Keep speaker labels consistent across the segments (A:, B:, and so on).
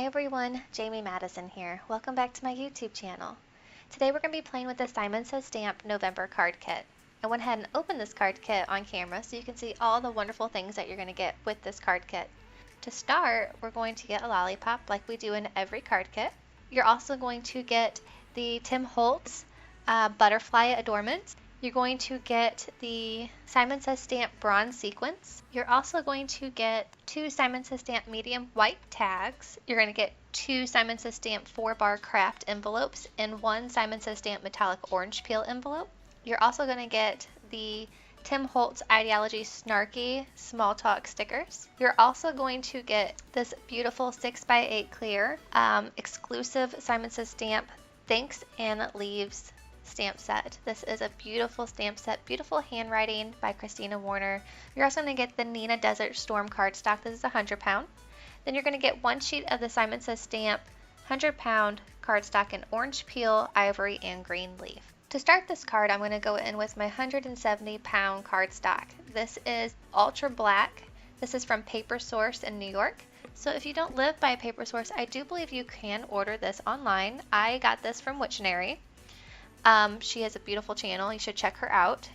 A: Hi everyone, Jamie Madison here. Welcome back to my YouTube channel. Today we're going to be playing with the Simon Says Stamp November card kit. I went ahead and opened this card kit on camera so you can see all the wonderful things that you're going to get with this card kit. To start, we're going to get a lollipop like we do in every card kit. You're also going to get the Tim Holtz butterfly adornment. You're going to get the Simon Says Stamp bronze sequence. You're also going to get 2 Simon Says Stamp medium white tags. You're going to get 2 Simon Says Stamp 4-bar craft envelopes and 1 Simon Says Stamp metallic orange peel envelope. You're also going to get the Tim Holtz Ideology Snarky Small Talk stickers. You're also going to get this beautiful 6x8 clear exclusive Simon Says Stamp Thanks and Leaves stamp set. This is a beautiful stamp set, beautiful handwriting by Christina Warner. You're also going to get the Nina Desert Storm cardstock. This is 100 pound. Then you're going to get 1 sheet of the Simon Says Stamp 100 pound cardstock in orange peel, ivory, and green leaf. To start this card, I'm going to go in with my 170 pound cardstock. This is ultra black. This is from Paper Source in New York. So if you don't live by a Paper Source, I do believe you can order this online. I got this from Witchnary. She has a beautiful channel. You should check her out.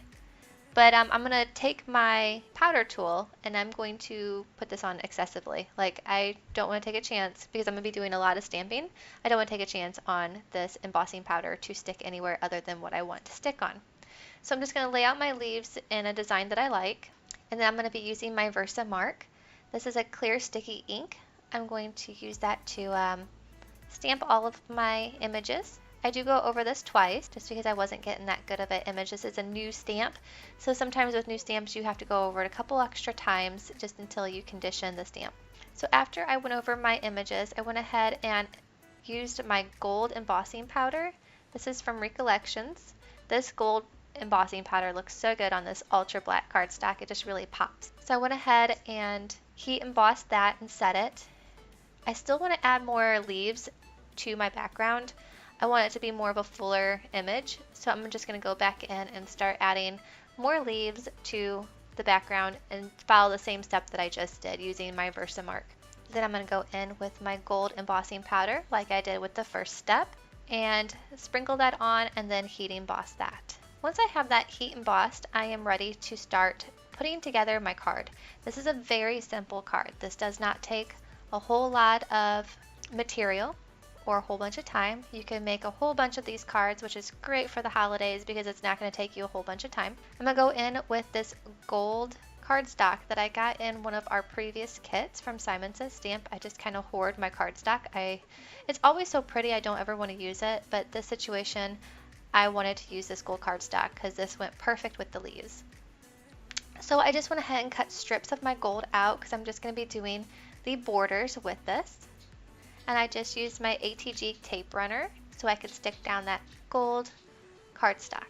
A: But I'm going to take my powder tool and I'm going to put this on excessively. Like, I don't want to take a chance because I'm going to be doing a lot of stamping. I don't want to take a chance on this embossing powder to stick anywhere other than what I want to stick on. So I'm just going to lay out my leaves in a design that I like. And then I'm going to be using my Versa mark. This is a clear sticky ink. I'm going to use that to stamp all of my images. I do go over this twice just because I wasn't getting that good of an image. This is a new stamp, so sometimes with new stamps you have to go over it a couple extra times just until you condition the stamp. So after I went over my images, I went ahead and used my gold embossing powder. This is from Recollections. This gold embossing powder looks so good on this ultra black cardstock. It just really pops. So I went ahead and heat embossed that and set it. I still want to add more leaves to my background. I want it to be more of a fuller image, so I'm just going to go back in and start adding more leaves to the background and follow the same step that I just did using my Versa mark. Then I'm going to go in with my gold embossing powder like I did with the first step and sprinkle that on and then heat emboss that. Once I have that heat embossed, I am ready to start putting together my card. This is a very simple card. This does not take a whole lot of material or a whole bunch of time. You can make a whole bunch of these cards, which is great for the holidays because it's not going to take you a whole bunch of time. I'm going to go in with this gold cardstock that I got in one of our previous kits from Simon Says Stamp. I just kind of hoard my cardstock. It's always so pretty, I don't ever want to use it, but this situation I wanted to use this gold cardstock because this went perfect with the leaves. So I just went ahead and cut strips of my gold out because I'm just going to be doing the borders with this. And I just used my ATG tape runner so I could stick down that gold cardstock.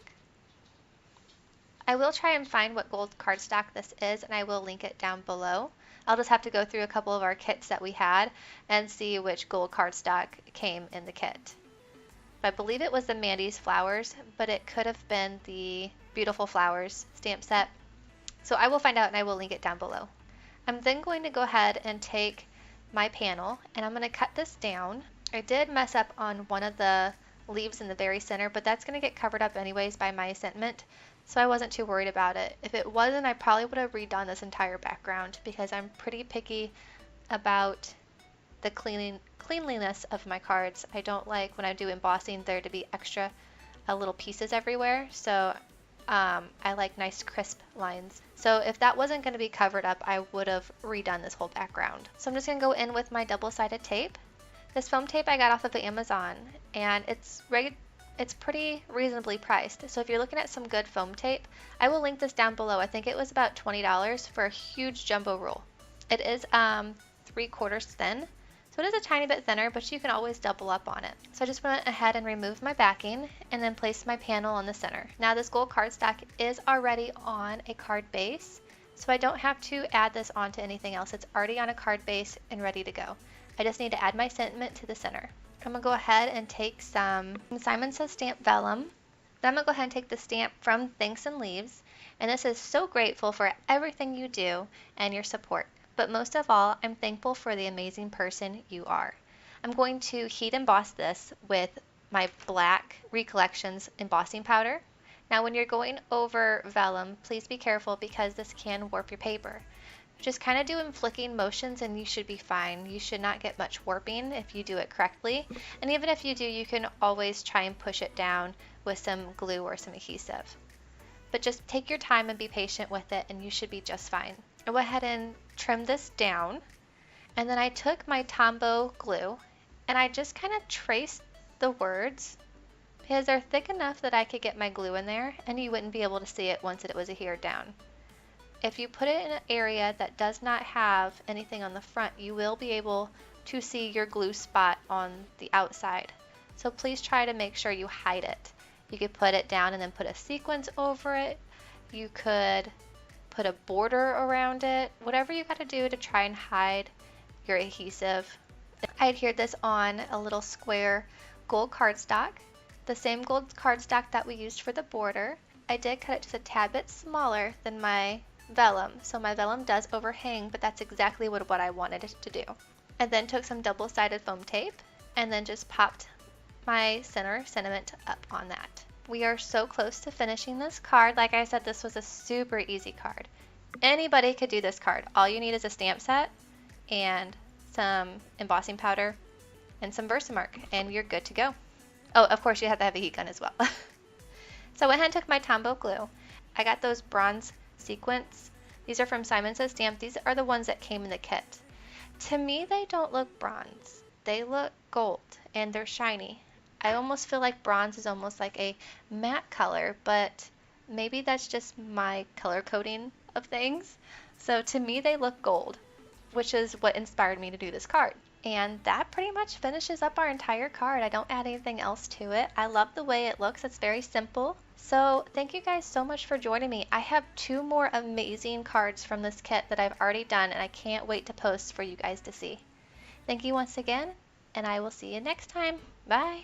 A: I will try and find what gold cardstock this is and I will link it down below. I'll just have to go through a couple of our kits that we had and see which gold cardstock came in the kit. I believe it was the Mandy's Flowers, but it could have been the Beautiful Flowers stamp set. So I will find out and I will link it down below. I'm then going to go ahead and take my panel and I'm going to cut this down. I did mess up on one of the leaves in the very center, but that's going to get covered up anyways by my sentiment, so I wasn't too worried about it. If it wasn't, I probably would have redone this entire background because I'm pretty picky about the cleanliness of my cards. I don't like when I do embossing there to be extra little pieces everywhere, so I like nice crisp lines. So if that wasn't going to be covered up, I would have redone this whole background. So I'm just going to go in with my double-sided tape. This foam tape I got off of Amazon, and it's pretty reasonably priced. So if you're looking at some good foam tape, I will link this down below. I think it was about $20 for a huge jumbo roll. It is 3/4 thin. So it is a tiny bit thinner, but you can always double up on it. So I just went ahead and removed my backing and then placed my panel on the center. Now this gold cardstock is already on a card base, so I don't have to add this onto anything else. It's already on a card base and ready to go. I just need to add my sentiment to the center. I'm going to go ahead and take some Simon Says Stamp Vellum. Then I'm going to go ahead and take the stamp from Thanks and Leaves. And this is so grateful for everything you do and your support. But most of all, I'm thankful for the amazing person you are. I'm going to heat emboss this with my black Recollections embossing powder. Now when you're going over vellum, please be careful because this can warp your paper. Just kind of do flicking motions and you should be fine. You should not get much warping if you do it correctly. And even if you do, you can always try and push it down with some glue or some adhesive. But just take your time and be patient with it and you should be just fine. I went ahead and trimmed this down, and then I took my Tombow glue and I just kind of traced the words because they're thick enough that I could get my glue in there and you wouldn't be able to see it once it was adhered down. If you put it in an area that does not have anything on the front, you will be able to see your glue spot on the outside. So please try to make sure you hide it. You could put it down and then put a sequence over it. You could put a border around it. Whatever you got to do to try and hide your adhesive. I adhered this on a little square gold cardstock, the same gold cardstock that we used for the border. I did cut it just a tad bit smaller than my vellum, so my vellum does overhang, but that's exactly what I wanted it to do. I then took some double-sided foam tape and then just popped my center sentiment up on that. We are so close to finishing this card. Like I said, this was a super easy card. Anybody could do this card. All you need is a stamp set and some embossing powder and some Versamark and you're good to go. Oh, of course you have to have a heat gun as well. So I went ahead and took my Tombow glue. I got those bronze sequins. These are from Simon Says Stamp. These are the ones that came in the kit. To me, they don't look bronze. They look gold and they're shiny. I almost feel like bronze is almost like a matte color, but maybe that's just my color coding of things. So to me, they look gold, which is what inspired me to do this card. And that pretty much finishes up our entire card. I don't add anything else to it. I love the way it looks. It's very simple. So thank you guys so much for joining me. I have 2 more amazing cards from this kit that I've already done, and I can't wait to post for you guys to see. Thank you once again, and I will see you next time. Bye.